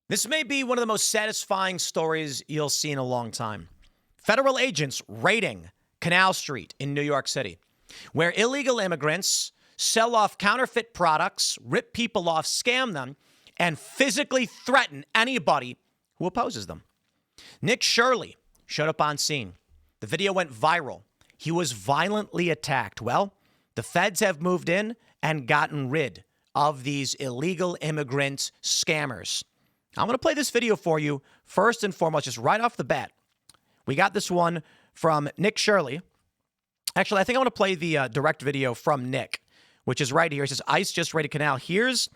This may be one of the most satisfying stories you'll see in a long time. Federal agents raiding Canal Street in New York City, where illegal immigrants sell off counterfeit products, rip people off, scam them, and physically threaten anybody who opposes them. Nick Shirley showed up on scene. The video went viral. He was violently attacked. Well, the feds have moved in and gotten rid of these illegal immigrant scammers. I'm going to play this video for you first and foremost, just right off the bat. We got this one from Nick Shirley. Actually, I think I want to play the direct video from Nick, which is right here. It says, ICE just raided Canal. Here's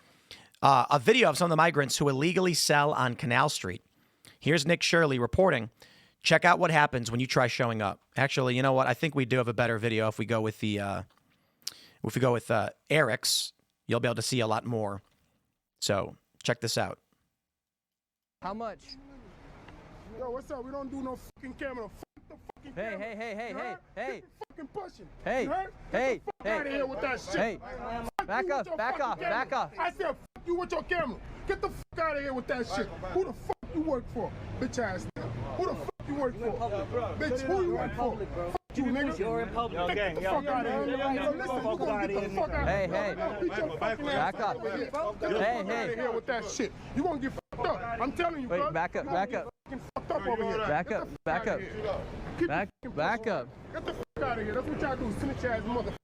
a video of some of the migrants who illegally sell on Canal Street. Here's Nick Shirley reporting. Check out what happens when you try showing up. Actually, you know what? I think we do have a better video if we go with Eric's. You'll be able to see a lot more. So check this out. How much? Yo, what's up? We don't do no fucking camera. Fuck the fucking camera. Hey. Keep fucking pushing. Hey, You heard? hey, Get the fuck hey. out of here with that shit. Hey, Fuck back you up, with your back fucking off, camera. back off. I said fuck you with your camera. Get the fuck out of here with that shit. Who the fuck you work for? Bitch ass nigga. Who the fuck you work for? Bitch, who you work for? Fuck you, nigga. You're in public. Get the fuck out of here. Yo, listen, you gonna get the fuck out of Hey, here. hey. Beat your fucking ass Back up. over here. Get the Hey, fuck out hey. of here with that shit. You gonna get fucked up. I'm telling you, Wait, cuz. back up, You gonna back get up. fucking fucked up over here. Back Get up, the fuck back outta up. here. Keep Back fucking up. Get the fuck out of here. That's what y'all do. Snitch ass motherfucker.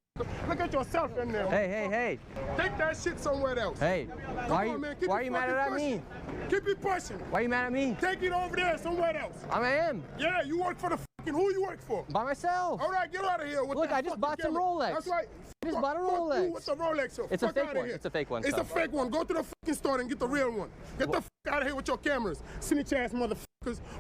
Look at yourself in there. Hey. Take that shit somewhere else. Hey, Come why on, man. Keep are it you mad fucking at me? pushing. Keep it pushing. Why are you mad at me? Take it over there somewhere else. I am. Yeah, you work for the fucking who you work for? By myself. All right, get out of here with Look, that I just fucking bought some camera. Rolex. That's right. I just bought a Fuck Rolex. you with the Rolex. So It's a fuck fake outta one. here. It's a fake one, It's so. a fake one. Go to the fucking store and get the real one. Get the fuck out of here with your cameras. Snitch ass motherfuckers.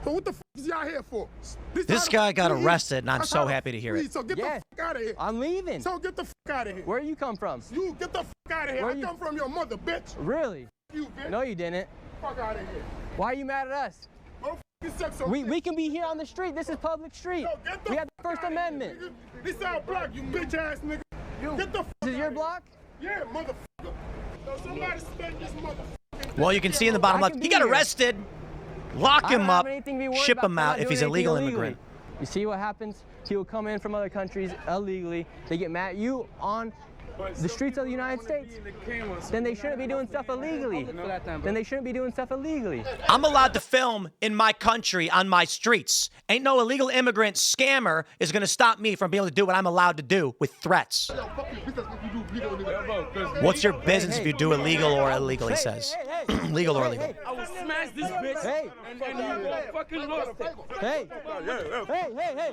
But what the fuck is y'all here for? This guy got arrested, and I'm That's so how the happy to hear it. So get Yeah. the fuck out of here. I'm leaving. So get the fuck out of here. Where you come from? You get the fuck out of here. Where I you- come from your mother, bitch. Really? You, bitch. No, you didn't. Fuck out of here. Why are you mad at us? Go fucking suck some We dick. can be here on the street. This is public street. Yo, get the We have the fuck First outta here, Amendment. nigga. This our block, you bitch ass nigga. Get the fuck This is your outta here. block? Yeah, motherfucker. Yo, somebody spend this motherfucker. Well, you can see in the bottom I left, can he be got here. arrested. Lock I don't him have up. anything to be worried Ship about. him I'm out not if he's doing a legal anything immigrant. You see what happens? People come in from other countries illegally. They get mad at you on the streets of the United States. Then they shouldn't be doing stuff illegally. Then they shouldn't be doing stuff illegally. I'm allowed to film in my country on my streets. Ain't no illegal immigrant scammer is going to stop me from being able to do what I'm allowed to do with threats. What's your business if you do illegal or illegal, he says. Legal or illegal. I will smash this bitch. Hey, And you gonna fucking lost it. hey, hey.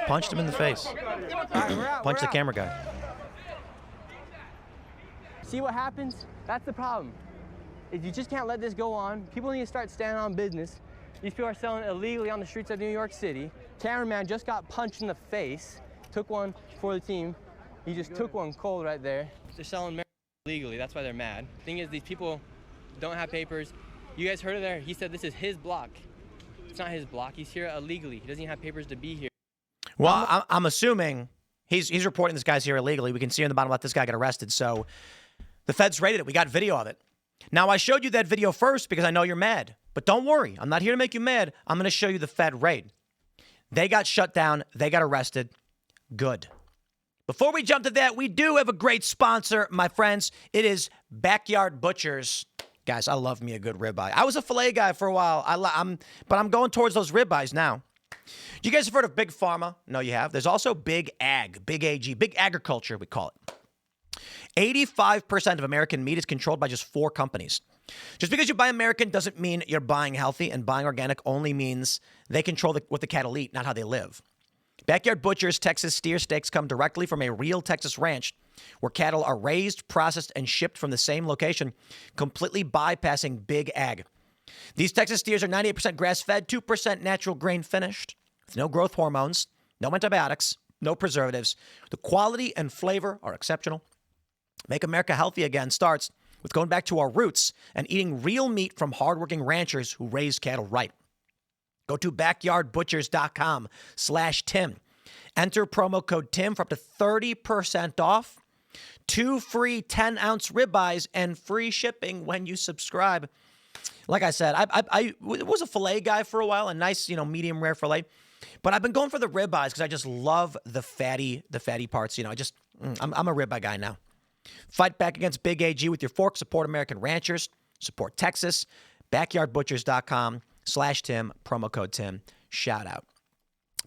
Punched him in the face. All right, we're out. Punch we're the out. camera guy. See what happens? That's the problem. If you just can't let this go on, people need to start standing on business. These people are selling illegally on the streets of New York City. Cameraman just got punched in the face. Took one for the team. He just took one cold right there. They're selling marijuana illegally. That's why they're mad. Thing is, these people don't have papers. You guys heard it there. He said this is his block. It's not his block. He's here illegally. He doesn't even have papers to be here. Well, I'm assuming he's reporting this guy's here illegally. We can see in the bottom left this guy got arrested. So the feds raided it. We got video of it. Now, I showed you that video first because I know you're mad. But don't worry. I'm not here to make you mad. I'm going to show you the Fed raid. They got shut down. They got arrested. Good. Before we jump to that, we do have a great sponsor, my friends. It is Backyard Butchers. Guys, I love me a good ribeye. I was a filet guy for a while, but I'm going towards those ribeyes now. You guys have heard of Big Pharma? No, you have. There's also Big Ag, Big AG, Big Agriculture, we call it. 85% of American meat is controlled by just 4 companies. Just because you buy American doesn't mean you're buying healthy, and buying organic only means they control what the cattle eat, not how they live. Backyard Butchers Texas steer steaks come directly from a real Texas ranch where cattle are raised, processed, and shipped from the same location, completely bypassing Big Ag. These Texas steers are 98% grass-fed, 2% natural grain finished, with no growth hormones, no antibiotics, no preservatives. The quality and flavor are exceptional. Make America healthy again starts with going back to our roots and eating real meat from hardworking ranchers who raise cattle right. Go to backyardbutchers.com/Tim. Enter promo code Tim for up to 30% off, 2 free 10-ounce ribeyes, and free shipping when you subscribe. Like I said, I was a filet guy for a while, a nice, medium rare filet. But I've been going for the ribeyes because I just love the fatty parts. I'm a ribeye guy now. Fight back against Big AG with your fork. Support American ranchers. Support Texas. Backyardbutchers.com/Tim. Promo code Tim. Shout out.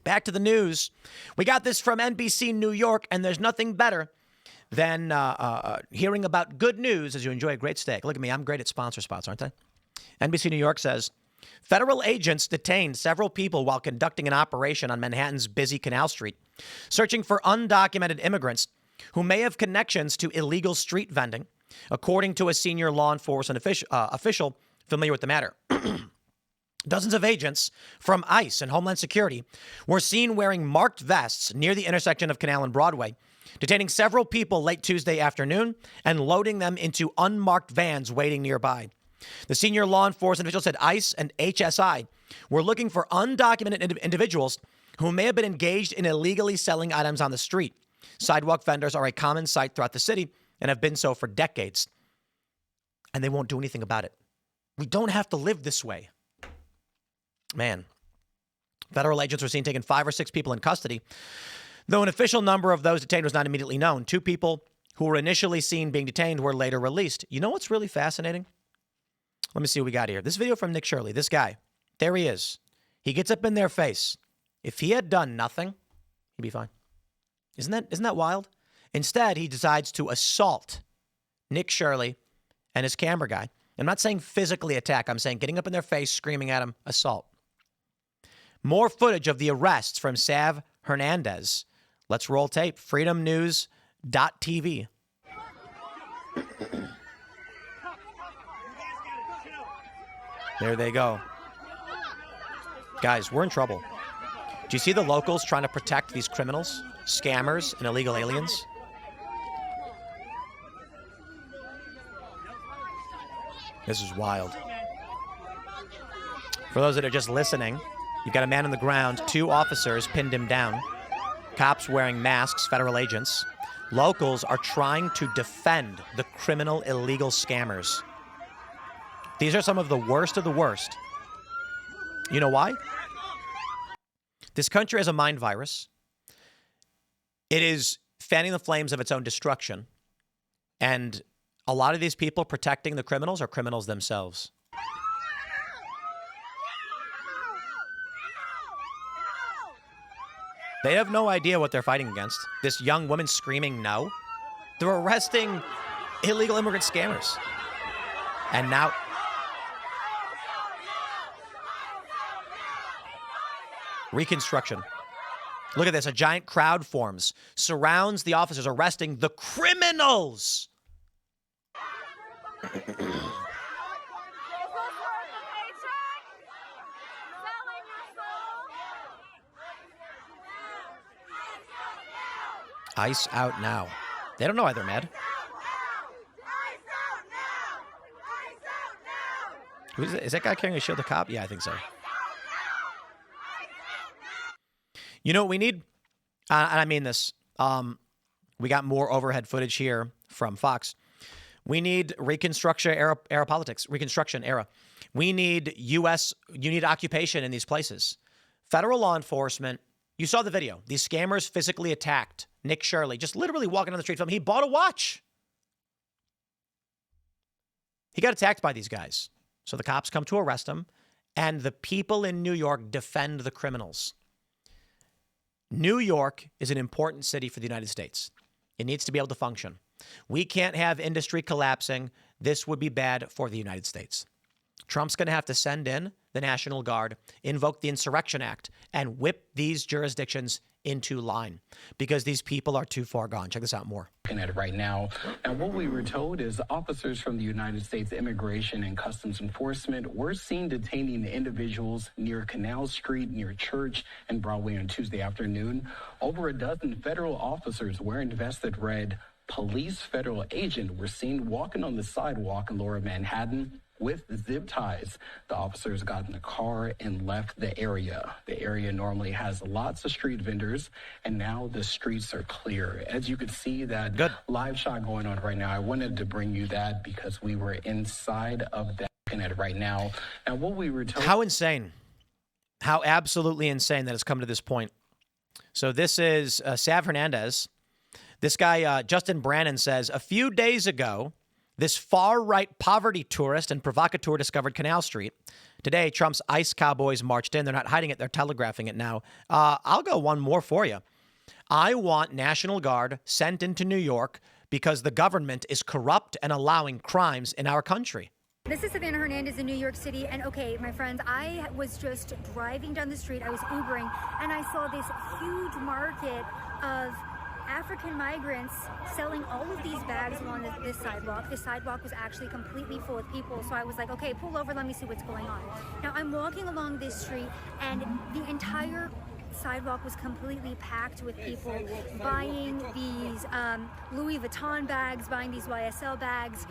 Back to the news. We got this from NBC New York, and there's nothing better than hearing about good news as you enjoy a great steak. Look at me. I'm great at sponsor spots, aren't I? NBC New York says, federal agents detained several people while conducting an operation on Manhattan's busy Canal Street, searching for undocumented immigrants who may have connections to illegal street vending, according to a senior law enforcement official familiar with the matter. Dozens of agents from ICE and Homeland Security were seen wearing marked vests near the intersection of Canal and Broadway, detaining several people late Tuesday afternoon and loading them into unmarked vans waiting nearby. The senior law enforcement official said ICE and HSI were looking for undocumented individuals who may have been engaged in illegally selling items on the street. Sidewalk vendors are a common sight throughout the city and have been so for decades. And they won't do anything about it. We don't have to live this way. Man. Federal agents were seen taking 5 or 6 people in custody, though an official number of those detained was not immediately known. 2 people who were initially seen being detained were later released. You know what's really fascinating? Let me see what we got here. This video from Nick Shirley. This guy, there he is. He gets up in their face. If he had done nothing, he'd be fine. Isn't that wild? Instead, he decides to assault Nick Shirley and his camera guy. I'm not saying physically attack. I'm saying getting up in their face, screaming at him, assault. More footage of the arrests from Sav Hernandez. Let's roll tape. freedomnews.tv. There they go. Guys, we're in trouble. Do you see the locals trying to protect these criminals, scammers, and illegal aliens? This is wild. For those that are just listening, you've got a man on the ground. 2 officers pinned him down. Cops wearing masks, federal agents. Locals are trying to defend the criminal illegal scammers. These are some of the worst of the worst. You know why? This country has a mind virus. It is fanning the flames of its own destruction. And a lot of these people protecting the criminals are criminals themselves. They have no idea what they're fighting against. This young woman screaming no. They're arresting illegal immigrant scammers. And now... Reconstruction. Look at this. A giant crowd forms, surrounds the officers arresting the criminals. ICE out now. They don't know why they're mad. Is that guy carrying a shield of cop? Yeah, I think so. You know what we need? And I mean this. We got more overhead footage here from Fox. We need Reconstruction era politics. Reconstruction era. We need you need occupation in these places. Federal law enforcement. You saw the video. These scammers physically attacked Nick Shirley, just literally walking on the street from him. He bought a watch. He got attacked by these guys. So the cops come to arrest him, and the people in New York defend the criminals. New York is an important city for the United States. It needs to be able to function. We can't have industry collapsing. This would be bad for the United States. Trump's going to have to send in the National Guard, invoke the Insurrection Act, and whip these jurisdictions into line because these people are too far gone. Check this out more. At it right now. And what we were told is officers from the United States Immigration and Customs Enforcement were seen detaining the individuals near Canal Street, near Church and Broadway on Tuesday afternoon. Over a dozen federal officers wearing vests that read "Police Federal Agent" were seen walking on the sidewalk in Lower Manhattan with zip ties. The officers got in the car and left the area. The area normally has lots of street vendors, and now the streets are clear. As you can see that live shot going on right now, I wanted to bring you that because we were inside of that looking at right now. And what we were told. How insane. How absolutely insane that it's come to this point. So this is Sav Hernandez. This guy, Justin Brannon, says, a few days ago, this far-right poverty tourist and provocateur discovered Canal Street. Today, Trump's ICE cowboys marched in. They're not hiding it. They're telegraphing it now. I'll go one more for you. I want National Guard sent into New York because the government is corrupt and allowing crimes in our country. This is Savannah Hernandez in New York City, and okay, my friends, I was just driving down the street, I was Ubering, and I saw this huge market of African migrants selling all of these bags along this sidewalk. The sidewalk was actually completely full of people, so I was like, okay, pull over, let me see what's going on. Now, I'm walking along this street, and the entire sidewalk was completely packed with people buying these Louis Vuitton bags, buying these YSL bags.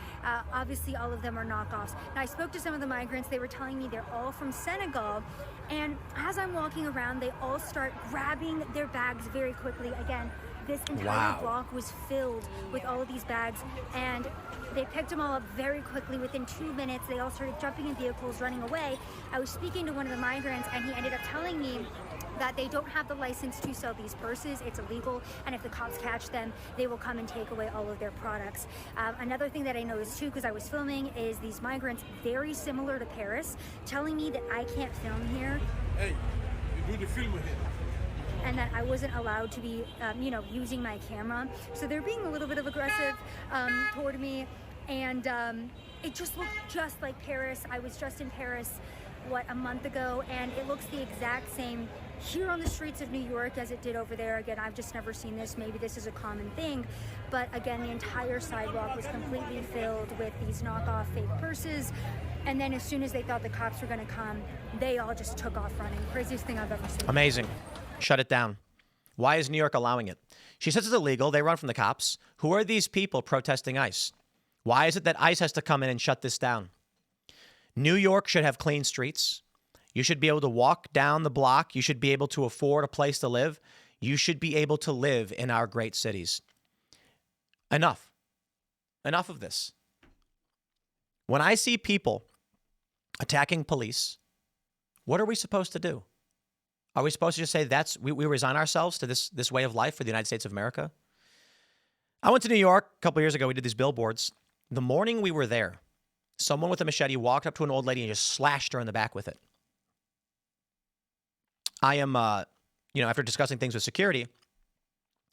Obviously, all of them are knockoffs. Now, I spoke to some of the migrants. They were telling me they're all from Senegal. And as I'm walking around, they all start grabbing their bags very quickly. Again, this entire block was filled with all of these bags, and they picked them all up very quickly. Within 2 minutes, they all started jumping in vehicles, running away. I was speaking to one of the migrants, and he ended up telling me that they don't have the license to sell these purses. It's illegal, and if the cops catch them, they will come and take away all of their products. Another thing that I noticed too, because I was filming, is these migrants, very similar to Paris, telling me that I can't film here. Hey, you do the film here. And that I wasn't allowed to be, using my camera. So they're being a little bit of aggressive toward me, and it just looked just like Paris. I was just in Paris, a month ago, and it looks the exact same here on the streets of New York as it did over there. Again, I've just never seen this. Maybe this is a common thing, but again, the entire sidewalk was completely filled with these knockoff fake purses. And then as soon as they thought the cops were going to come, they all just took off running. Craziest thing I've ever seen. Amazing. Shut it down. Why is New York allowing it? She says it's illegal. They run from the cops. Who are these people protesting ICE? Why is it that ICE has to come in and shut this down? New York should have clean streets. You should be able to walk down the block. You should be able to afford a place to live. You should be able to live in our great cities. Enough. Enough of this. When I see people attacking police, what are we supposed to do? Are we supposed to just say we resign ourselves to this way of life for the United States of America? I went to New York a couple years ago. We did these billboards. The morning we were there, someone with a machete walked up to an old lady and just slashed her in the back with it. I am, after discussing things with security,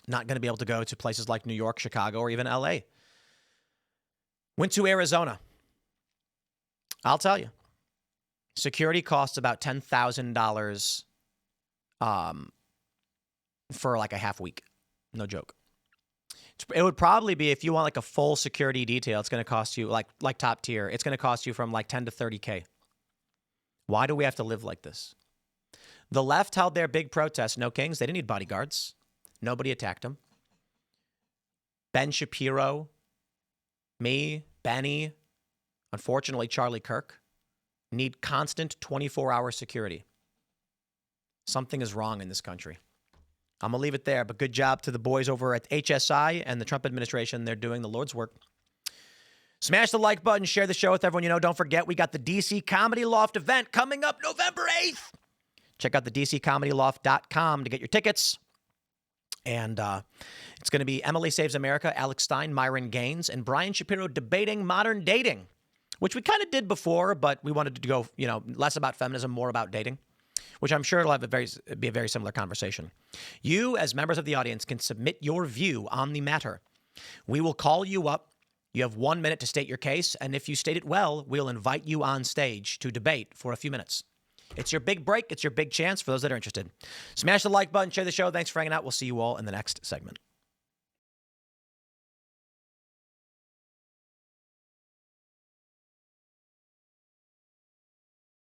not going to be able to go to places like New York, Chicago, or even LA. Went to Arizona. I'll tell you, security costs about $10,000 for like a half week. No joke. It would probably be, if you want like a full security detail, it's going to cost you like top tier. It's going to cost you from like 10 to 30K. Why do we have to live like this? The left held their big protest. No kings. They didn't need bodyguards. Nobody attacked them. Ben Shapiro, me, Benny, unfortunately Charlie Kirk, need constant 24-hour security. Something is wrong in this country. I'm going to leave it there, but good job to the boys over at HSI and the Trump administration. They're doing the Lord's work. Smash the like button, share the show with everyone you know. Don't forget, we got the DC Comedy Loft event coming up November 8th. Check out the DCComedyLoft.com to get your tickets. And it's going to be Emily Saves America, Alex Stein, Myron Gaines, and Brian Shapiro debating modern dating, which we kind of did before, but we wanted to go, less about feminism, more about dating, which I'm sure it'll be a very similar conversation. You, as members of the audience, can submit your view on the matter. We will call you up. You have 1 minute to state your case, and if you state it well, we'll invite you on stage to debate for a few minutes. It's your big break. It's your big chance for those that are interested. Smash the like button, share the show. Thanks for hanging out. We'll see you all in the next segment.